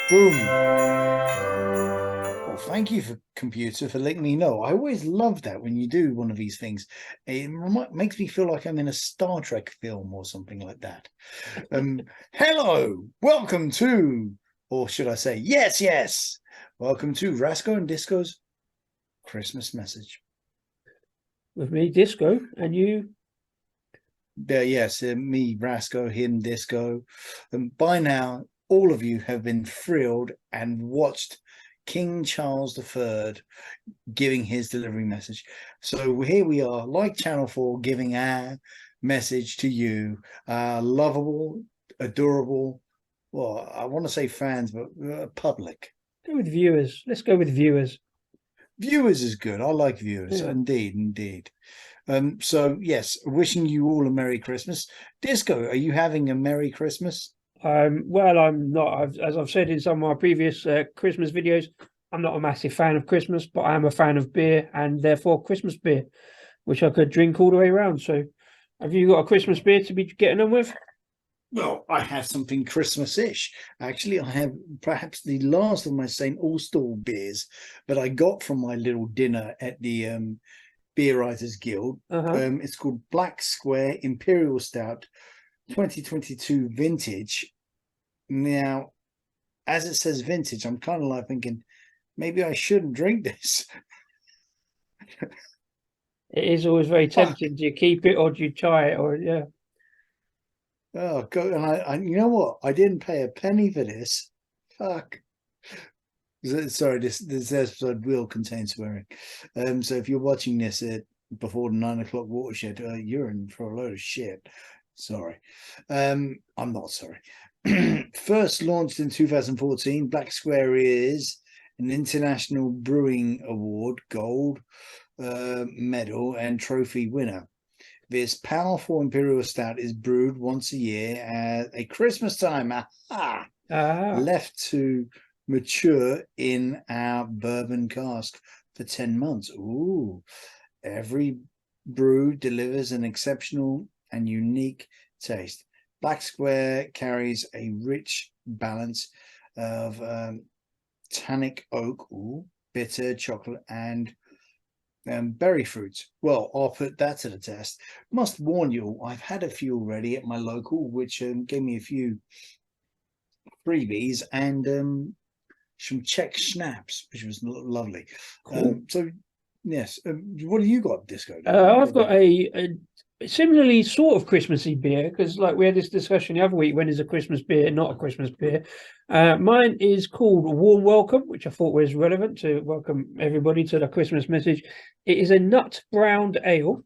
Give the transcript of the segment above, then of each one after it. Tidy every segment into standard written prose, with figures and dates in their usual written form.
Boom. Well, thank you for computer for letting me know. I always love that when you do one of these things. It makes me feel like I'm in a Star Trek film or something like that. Hello, welcome to, or should I say, yes, welcome to Rasko and Disco's Christmas message. With me, Disco, and you. Yes, me, Rasko, him, Disco. By now, all of you have been thrilled and watched King Charles III giving his delivery message. So here we are, like Channel 4, giving our message to you, lovable, adorable, well, I want to say fans, but public. Go with viewers. Let's go with viewers. Viewers is good. I like viewers. Yeah. Indeed. So yes, wishing you all a Merry Christmas. Disco, are you having a Merry Christmas? Well, I'm not. As I've said in some of my previous Christmas videos, I'm not a massive fan of Christmas, but I am a fan of beer and therefore Christmas beer, which I could drink all the way around. So, have you got a Christmas beer to be getting on with? Well, I have something Christmas-ish. Actually, I have perhaps the last of my St. Austell beers that I got from my little dinner at the Beer Writers Guild. It's called Black Square Imperial Stout 2022 Vintage. Now, as it says vintage, I'm kind of like thinking, maybe I shouldn't drink this. It is always very tempting. Do you keep it or do you try it? Or yeah. Oh God! And I you know what? I didn't pay a penny for this. Fuck. Sorry, this episode will contain swearing. So if you're watching this before the 9 o'clock watershed, you're in for a load of shit. Sorry. I'm not sorry. First launched in 2014, Black Square is an International Brewing Award Gold medal and trophy winner. This powerful imperial stout is brewed once a year at a Christmas time. Left to mature in our bourbon cask for 10 months. Ooh. Every brew delivers an exceptional and unique taste. Black Square carries a rich balance of tannic oak, bitter chocolate, and berry fruits. Well, I'll put that to the test. Must warn you, I've had a few already at my local, which gave me a few freebies and some Czech schnapps, which was lovely. Cool. So, yes, what have you got, Disco? I've got a similarly sort of Christmassy beer because, like, we had this discussion the other week. When is a Christmas beer not a Christmas beer? Mine is called Warm Welcome, which I thought was relevant to welcome everybody to the Christmas message. It is a nut browned ale.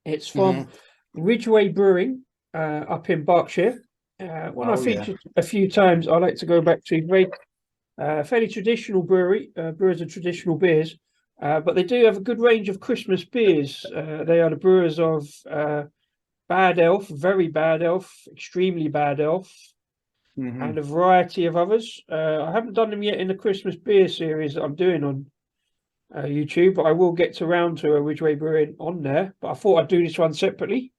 It's from Ridgeway Brewing up in Berkshire. When I featured a few times, I like to go back to very fairly traditional brewery, brewers of traditional beers. But they do have a good range of Christmas beers. They are the brewers of Bad Elf, Very Bad Elf, Extremely Bad Elf, and a variety of others. I haven't done them yet in the Christmas beer series that I'm doing on YouTube, but I will get to round to a Ridgeway Brewing on there. But I thought I'd do this one separately.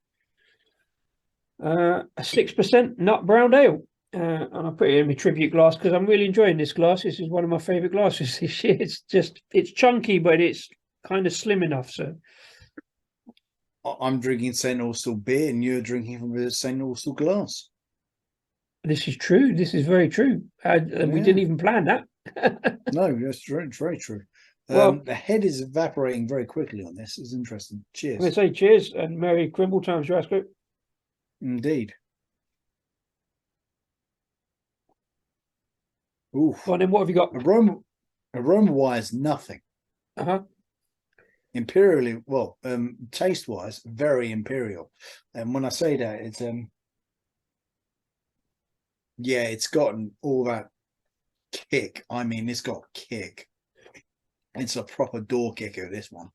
A 6% nut brown ale. And I put it in my tribute glass because I'm really enjoying this glass. This is one of my favorite glasses this year. It's chunky, but it's kind of slim enough. So I'm drinking St. Austell beer and you're drinking from a St. Austell glass. this is true. This is very true. We didn't even plan that. No, that's true. It's very true. Well, the head is evaporating very quickly on this. It's interesting. Cheers. I'm going to say cheers and Merry Crimble times, Rasko. Indeed. Ooh. Well, then what have you got? Aroma wise, nothing. Imperially, well, taste wise, very imperial. And when I say that, it's yeah, it's gotten all that kick. I mean, it's got kick. It's a proper door kicker, this one.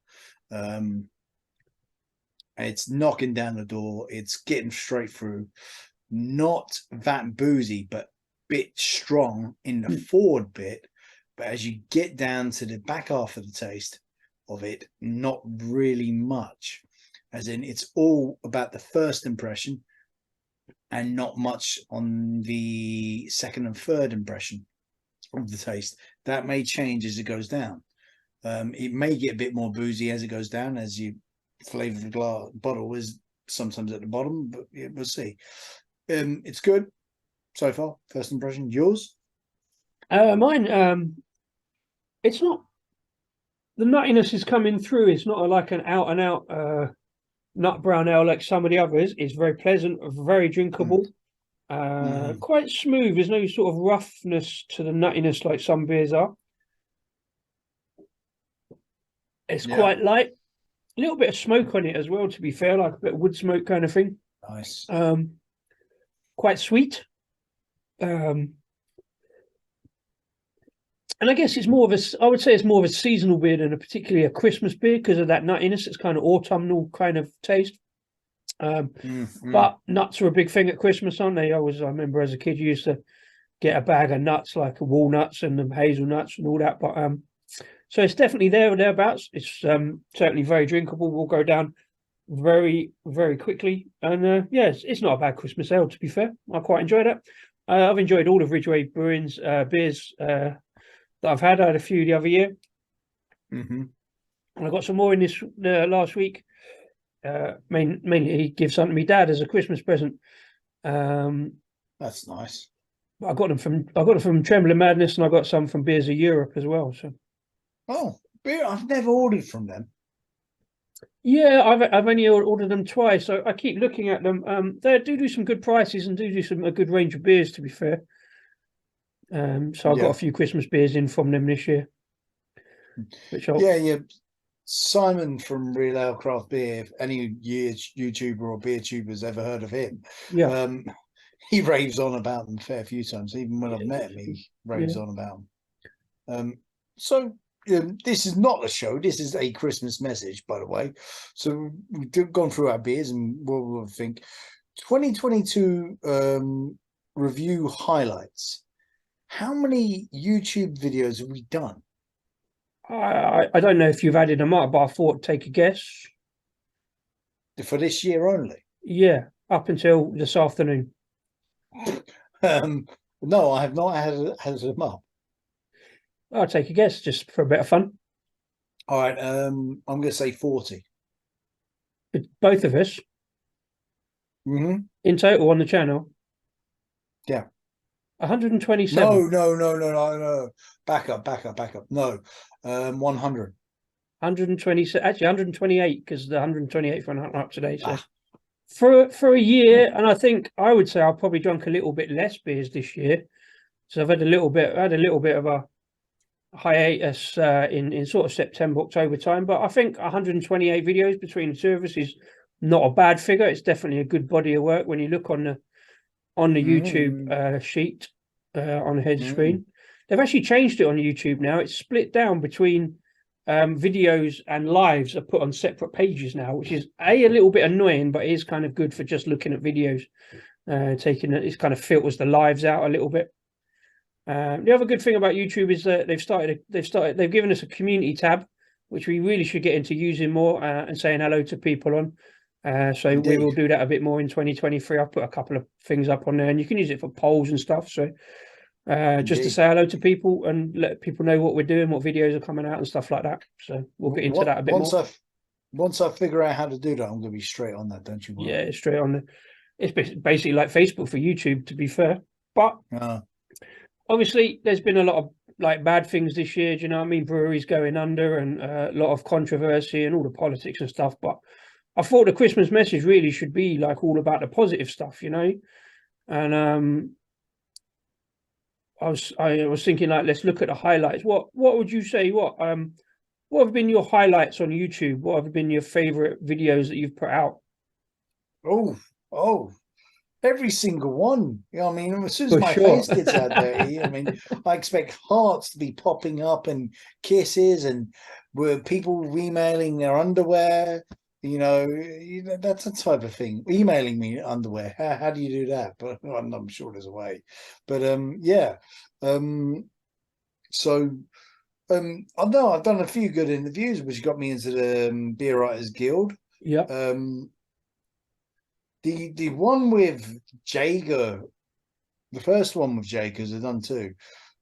It's knocking down the door. It's getting straight through. Not that boozy, but bit strong in the forward bit. But as you get down to the back half of the taste of it, not really much. As in, it's all about the first impression and not much on the second and third impression. of the taste. That may change as it goes down. It may get a bit more boozy as it goes down, as you flavor the glass bottle is sometimes at the bottom, but yeah, we'll see. It's good so far. First impression, yours? Mine, it's not, the nuttiness is coming through. It's not like an out and out nut brown ale like some of the others. It's very pleasant, very drinkable, quite smooth. There's no sort of roughness to the nuttiness like some beers are. It's quite light, a little bit of smoke on it as well, to be fair, like a bit of wood smoke kind of thing. Nice. Quite sweet. And I guess it's more of a, I would say it's more of a seasonal beer than particularly a Christmas beer because of that nuttiness. It's kind of autumnal kind of taste. But nuts are a big thing at Christmas, aren't they? I remember as a kid, you used to get a bag of nuts, like walnuts and the hazelnuts and all that. But so it's definitely there or thereabouts. It's certainly very drinkable. Will go down very, very quickly. And yeah, it's not a bad Christmas ale, to be fair. I quite enjoyed it. I've enjoyed all of Ridgeway Brewing's beers that I've had. I had a few the other year. And I got some more in this last week. Mainly he gives something to my dad as a Christmas present. That's nice. I got them from Trembling Madness, and I got some from Beers of Europe as well. So, beer! I've never ordered from them. Yeah, I've only ordered them twice. So I keep looking at them. They do some good prices and do a good range of beers, to be fair. So I got a few Christmas beers in from them this year. Which Simon from Real Ale Craft Beer, if any YouTuber or beer tuber's ever heard of him, he raves on about them a fair few times. Even when I've met him, he raves on about them. So this is not a show. This is a Christmas message, by the way. So we've gone through our beers and what we'll think. 2022 review highlights. How many YouTube videos have we done? I don't know if you've added them up, but I thought take a guess. For this year only? Yeah, up until this afternoon. No, I have not had them up. I'll take a guess just for a bit of fun. All right, I'm going to say 40. Both of us? In total on the channel? Yeah. 127. No. Back up. No, 100. 127. Actually, 128 because the 128th one up today. So for a year, and I think I would say I've probably drunk a little bit less beers this year. So I've had a little bit of a hiatus in sort of September, October time. But I think 128 videos between the two of us is not a bad figure. It's definitely a good body of work when you look on the YouTube sheet on the head screen. They've actually changed it on YouTube now. It's split down between videos and lives are put on separate pages now, which is a little bit annoying, but it is kind of good for just looking at videos. It kind of filters the lives out a little bit. The other good thing about YouTube is that they've given us a community tab, which we really should get into using more and saying hello to people on. So Indeed. We will do that a bit more in 2023. I'll put a couple of things up on there, and you can use it for polls and stuff. So just to say hello to people and let people know what we're doing, what videos are coming out and stuff like that. So we'll get into that a bit more. Once I figure out how to do that, I'm going to be straight on that, don't you worry. Yeah, straight on. It's basically like Facebook for YouTube, to be fair. But obviously, there's been a lot of like bad things this year. Do you know what I mean? Breweries going under and a lot of controversy and all the politics and stuff. But I thought the Christmas message really should be like all about the positive stuff, you know. And I was thinking like, let's look at the highlights. What would you say? What have been your highlights on YouTube? What have been your favorite videos that you've put out? Oh, every single one. You know, I mean, as soon as my face gets out there, I mean, I expect hearts to be popping up and kisses and were people emailing their underwear. You know, that's the type of thing. Emailing me underwear. How do you do that? But I'm sure there's a way. But I know I've done a few good interviews, which got me into the Beer Writers Guild. Yeah. The one with Jager, the first one with Jager's I've done too,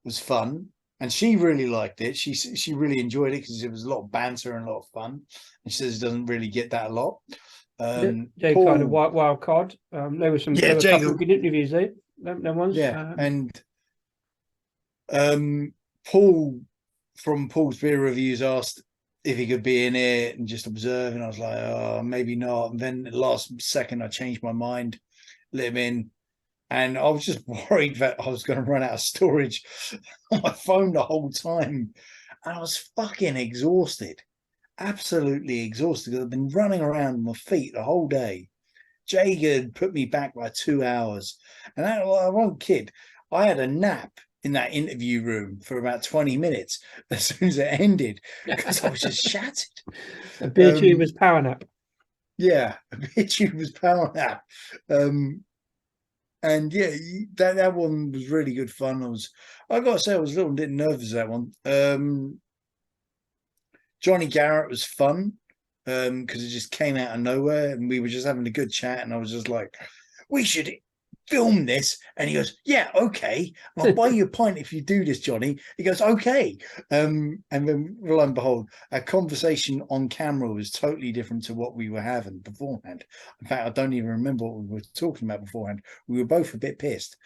was fun, and she really liked it. She really enjoyed it because it was a lot of banter and a lot of fun. And she says it doesn't really get that a lot. Jay kind of Paul, wild card. There were yeah, a couple Jacob, of good interviews there. Them ones. yeah, and Paul from Paul's beer reviews asked if he could be in it and just observe, and I was like, oh, maybe not. And then the last second, I changed my mind, let him in, and I was just worried that I was going to run out of storage on my phone the whole time, and I was fucking exhausted, absolutely exhausted, because I've been running around on my feet the whole day. Jake had put me back by 2 hours, and I won't kid, I had a nap in that interview room for about 20 minutes as soon as it ended because I was just shattered. A beer tuber's power nap. Yeah, a beer tuber's power nap. And yeah, that one was really good fun. I got to say, I was a little bit nervous that one. Johnny Garrett was fun because it just came out of nowhere, and we were just having a good chat, and I was just like, we should film this. And he goes, yeah, okay, I'll buy you a pint if you do this, Johnny. He goes, okay. And then lo and behold, our conversation on camera was totally different to what we were having beforehand. In fact, I don't even remember what we were talking about beforehand. We were both a bit pissed.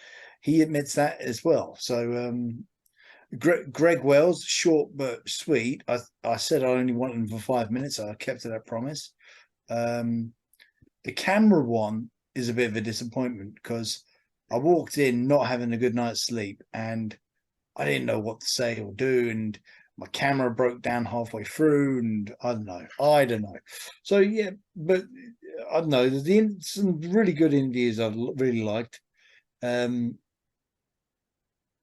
He admits that as well. So Greg Wells, short but sweet. I said I only wanted him for 5 minutes. I kept to that promise. The camera one is a bit of a disappointment because I walked in not having a good night's sleep, and I didn't know what to say or do, and my camera broke down halfway through, and I don't know. So yeah, but I don't know. There's some really good interviews I've really liked. Yeah,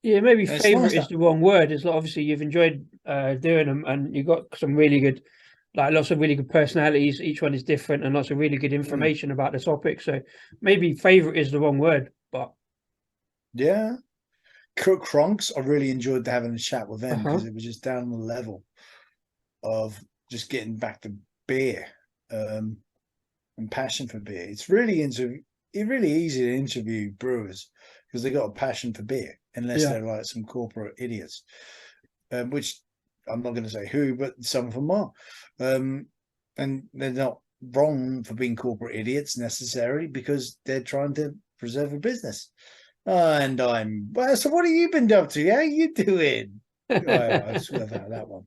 maybe It's favorite nice is that, the wrong word. It's like obviously you've enjoyed doing them, and you've got some really good, like lots of really good personalities. Each one is different, and lots of really good information about the topic. So maybe favorite is the wrong word, but yeah. Kronks, I really enjoyed having a chat with them because it was just down on the level of just getting back to beer and passion for beer. It's really easy to interview brewers because they got a passion for beer, unless they're like some corporate idiots, which I'm not going to say who, but some of them are. And they're not wrong for being corporate idiots necessarily because they're trying to preserve a business. And well, so what have you been up to? How you doing? I swerve out of that one.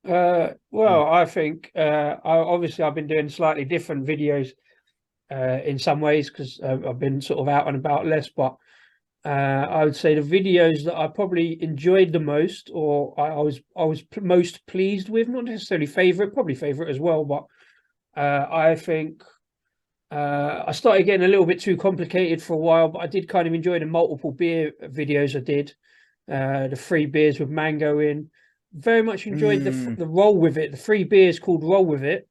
well, I think I've been doing slightly different videos in some ways because I've been sort of out and about less, but I would say the videos that I probably enjoyed the most, or I was most pleased with, not necessarily favorite, probably favorite as well, but I think I started getting a little bit too complicated for a while, but I did kind of enjoy the multiple beer videos I did, the 3 beers with mango in. Very much enjoyed the roll with it. The 3 beers called roll with it,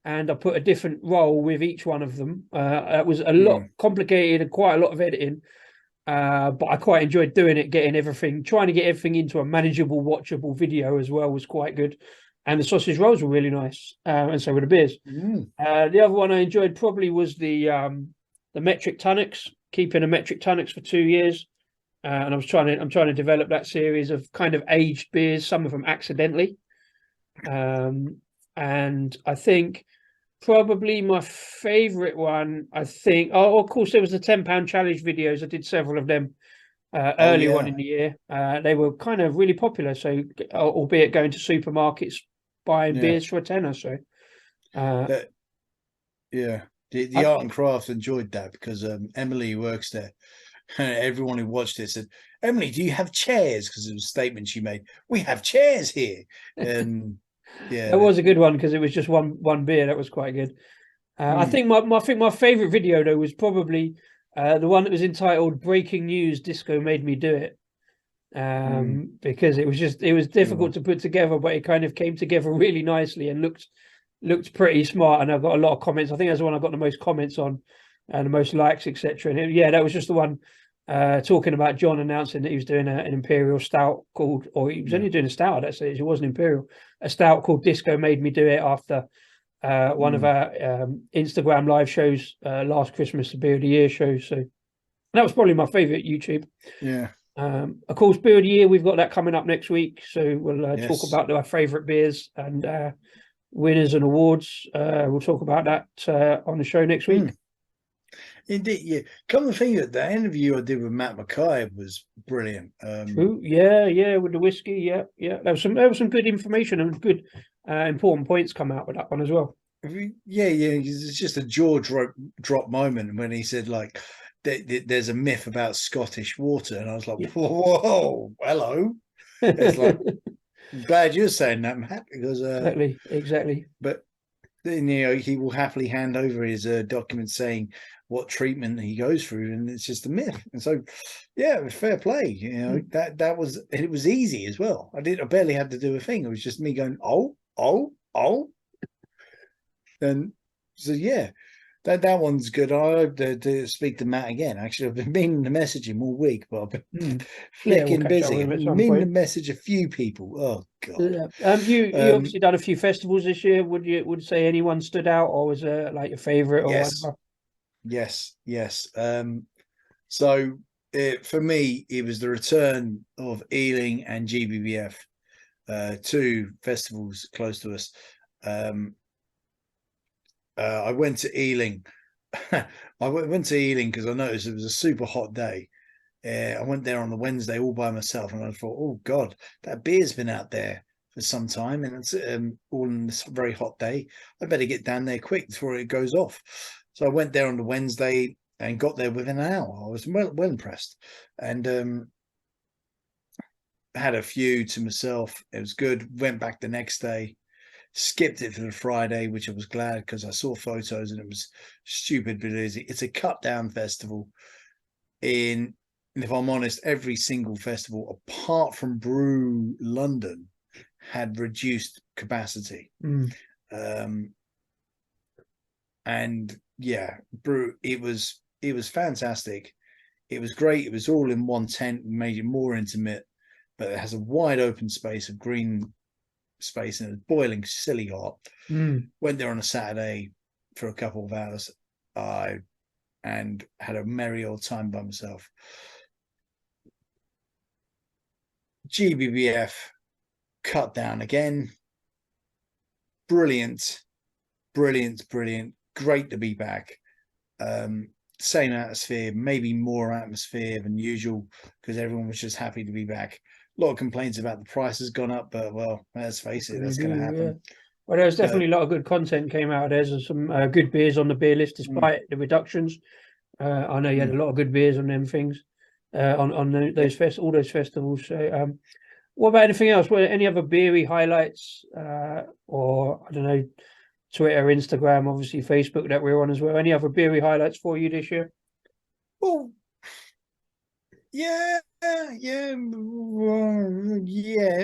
and I put a different roll with each one of them. It was a lot complicated and quite a lot of editing, but I quite enjoyed doing it, trying to get everything into a manageable, watchable video as well was quite good. And the sausage rolls were really nice, and so were the beers. The other one I enjoyed probably was the metric tonics, keeping a metric tonics for 2 years, and I'm trying to develop that series of kind of aged beers, some of them accidentally, and I think probably my favorite one. Of course, there was the £10 challenge videos. I did several of them earlier on in the year. They were kind of really popular, so albeit going to supermarkets buying beers for a tenner. So the art and craft enjoyed that because Emily works there. Everyone who watched it said, Emily, do you have chairs? Because it was a statement she made. We have chairs here. And that was a good one because it was just one beer. That was quite good. I think my favorite video though was probably the one that was entitled "Breaking News: Disco Made Me Do It," because it was difficult to put together, but it kind of came together really nicely and looked pretty smart. And I got a lot of comments. I think that's the one I got the most comments on and the most likes, etc. And that was just the one talking about John announcing that he was doing an imperial stout he was only doing a stout at that stage. It wasn't imperial, a stout called Disco Made Me Do It after one of our Instagram live shows last Christmas, the Beer of the Year show. So that was probably my favorite YouTube. Yeah. Of course, beer of the year, we've got that coming up next week. So we'll talk Yes. about our favourite beers and winners and awards. We'll talk about that on the show next week. Indeed, yeah. Come to think of it, the interview I did with Matt Mackay was brilliant. True. Yeah, with the whiskey. Yeah. There was some good information and good important points come out with that one as well. Yeah. It's just a jaw drop moment when he said like there's a myth about Scottish water, and I was like, Yeah. whoa, hello. It's like, I'm glad you're saying that, Matt, because exactly. But then he will happily hand over his documents saying what treatment he goes through, and it's just a myth. And so, yeah, fair play. That was, it was easy as well. I barely had to do a thing. It was just me going, oh. And so yeah, that one's good. I hope to speak to Matt again. Actually, I've been meaning to message him all week, but I've been flicking busy. I've been meaning to message a few people. Oh god. You obviously done a few festivals this year. Would you say anyone stood out, or was it like your favourite or whatever? Yes. So for me, it was the return of Ealing and GBBF, two festivals close to us. I went to Ealing. I went to Ealing because I noticed it was a super hot day. I went there on the Wednesday all by myself, and I thought, oh God, that beer's been out there for some time, and it's all in this very hot day. I better get down there quick before it goes off. So I went there on the Wednesday and got there within an hour. I was well impressed, and had a few to myself. It was good. Went back the next day. Skipped it for the Friday, which I was glad because I saw photos and it was stupid but easy. It's a cut down festival. If I'm honest, every single festival apart from Brew London had reduced capacity. And yeah, Brew, it was fantastic. It was great. It was all in one tent, made it more intimate, but it has a wide open space of green space and it was boiling silly hot. Went there on a Saturday for a couple of hours and had a merry old time by myself. GBBF cut down again. Brilliant. Great to be back. Same atmosphere, maybe more atmosphere than usual because everyone was just happy to be back. A lot of complaints about the price has gone up, but well, let's face it, that's going to happen. Yeah. Well, there's definitely a lot of good content came out. There's some good beers on the beer list despite the reductions. I know you had a lot of good beers on them things, on all those festivals. So, what about anything else? Were there any other beery highlights, or I don't know, Twitter, Instagram, obviously Facebook that we're on as well? Any other beery highlights for you this year? Well, yeah,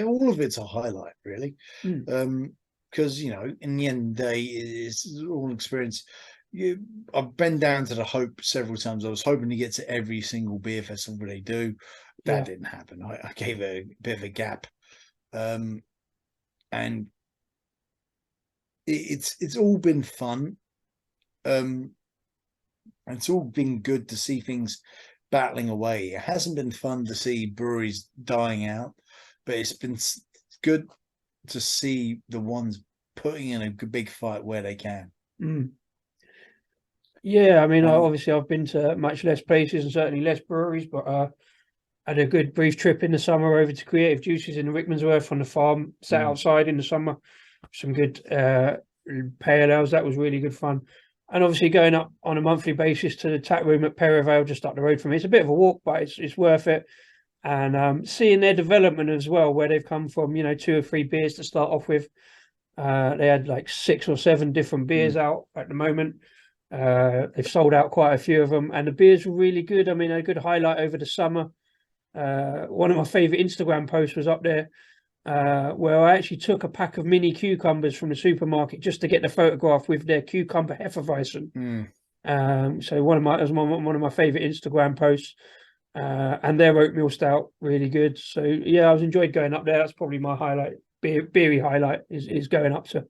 all of it's a highlight, really. Because in the end of the day, it's all experience. I've been down to the Hope several times. I was hoping to get to every single beer festival they do. That didn't happen. I gave it a bit of a gap, and it's all been fun. It's all been good to see things battling away. It hasn't been fun to see breweries dying out, but it's been good to see the ones putting in a big fight where they can. Yeah, I mean, obviously I've been to much less places and certainly less breweries, but had a good brief trip in the summer over to Creative Juices in Rickmansworth on the farm, sat outside in the summer, some good pale ales. That was really good fun. And obviously going up on a monthly basis to the tap room at Perivale, just up the road from me. It's a bit of a walk, but it's worth it. And seeing their development as well, where they've come from, 2 or 3 beers to start off with. They had like 6 or 7 different beers out at the moment. They've sold out quite a few of them, and the beers were really good. I mean, a good highlight over the summer. One of my favorite Instagram posts was up there, where I actually took a pack of mini cucumbers from the supermarket just to get the photograph with their cucumber Hefeweizen. So one of my favorite Instagram posts, and their oatmeal stout really good. So yeah, I was enjoyed going up there. That's probably my highlight, beery highlight is going up to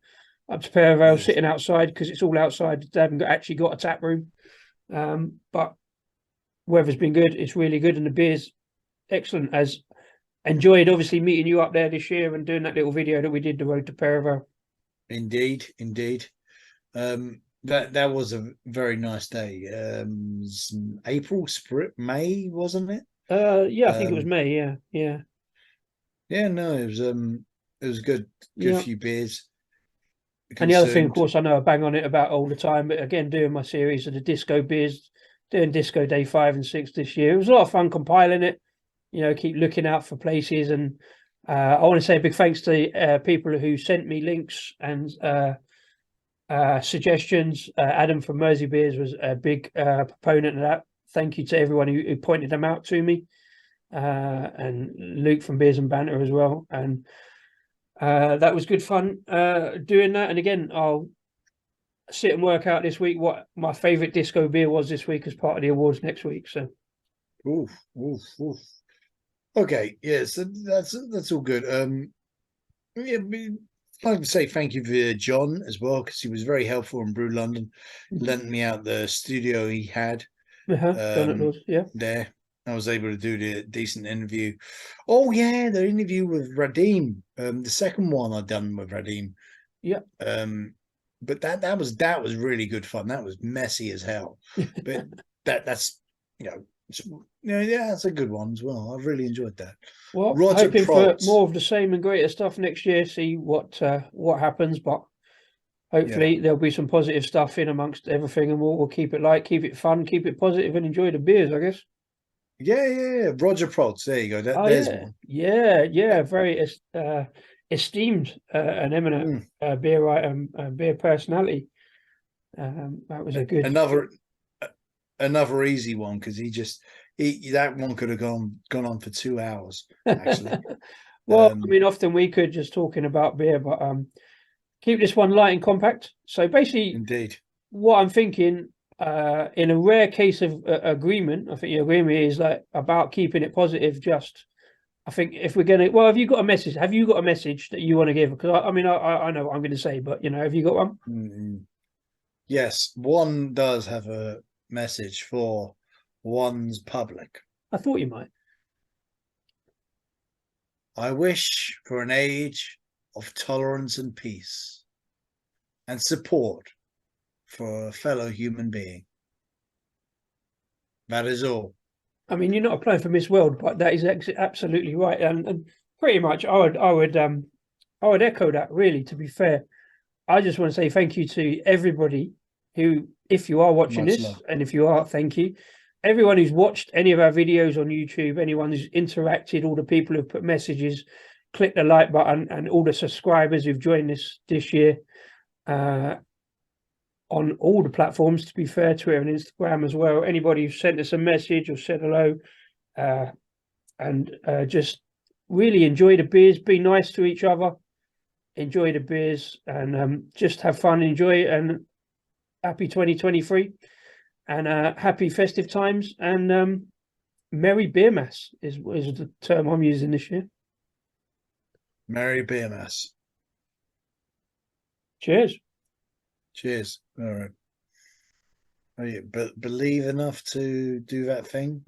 Perivale, sitting outside because it's all outside. They haven't actually got a tap room, but weather's been good. It's really good, and the beers excellent. As enjoyed, obviously, meeting you up there this year and doing that little video that we did, the road to Perivo. Indeed, indeed. That was a very nice day. April, May, wasn't it? Yeah, I think it was May. Yeah, yeah, yeah. No, it was good yeah. few beers And the other thing, of consumed. course, I know I bang on it about all the time, but again, doing my series of the disco beers, doing disco day 5 and 6 this year. It was a lot of fun compiling it. Keep looking out for places, and I want to say a big thanks to people who sent me links and suggestions. Adam from Mersey Beers was a big proponent of that. Thank you to everyone who pointed them out to me, and Luke from Beers and Banter as well. And that was good fun doing that. And again, I'll sit and work out this week what my favorite disco beer was this week as part of the awards next week. So, Oof, oof, oof. Okay, yes, that's all good. Yeah, I'd like to say thank you for John as well, because he was very helpful in Brew London, lent me out the studio he had John at Lords, yeah. there. I was able to do the decent interview. Oh yeah, the interview with Radim, the second one I'd done with Radim. Yeah. But that was really good fun. That was messy as hell, but that's yeah, that's a good one as well. I really enjoyed that. Well, Roger hoping for Prods. more of the same and greater stuff next year. See what happens, but hopefully there'll be some positive stuff in amongst everything, and we'll keep it light, keep it fun, keep it positive, and enjoy the beers, I guess. Yeah. Roger Prods. There you go. There's one. Yeah. Very esteemed and eminent beer writer, beer personality. That was a good. Another easy one, because that one could have gone on for 2 hours actually. Well, I mean, often we could just talking about beer, but keep this one light and compact. So basically, Indeed. what I'm thinking, in a rare case of agreement, I think the agreement is like about keeping it positive. Just, I think if we're gonna, well, have you got a message? Have you got a message that you want to give? Because I mean, I know what I'm going to say, but have you got one? Yes, one does have a message for one's public. I thought you might. I wish for an age of tolerance and peace, and support for a fellow human being. That is all. I mean, you're not applying for Miss World, but that is absolutely right, and pretty much, I would echo that. Really, to be fair, I just want to say thank you to everybody who, if you are watching Much this, love. and if you are, thank you. Everyone who's watched any of our videos on YouTube, anyone who's interacted, all the people who've put messages, click the like button, and all the subscribers who've joined this year on all the platforms, to be fair, Twitter and Instagram as well. Anybody who sent us a message or said hello, and just really enjoy the beers, be nice to each other, enjoy the beers, and just have fun, enjoy it, and happy 2023, and happy festive times, and Merry Beer Mass is the term I'm using this year. Merry Beer Mass. Cheers. Cheers. All right. Are you believe enough to do that thing?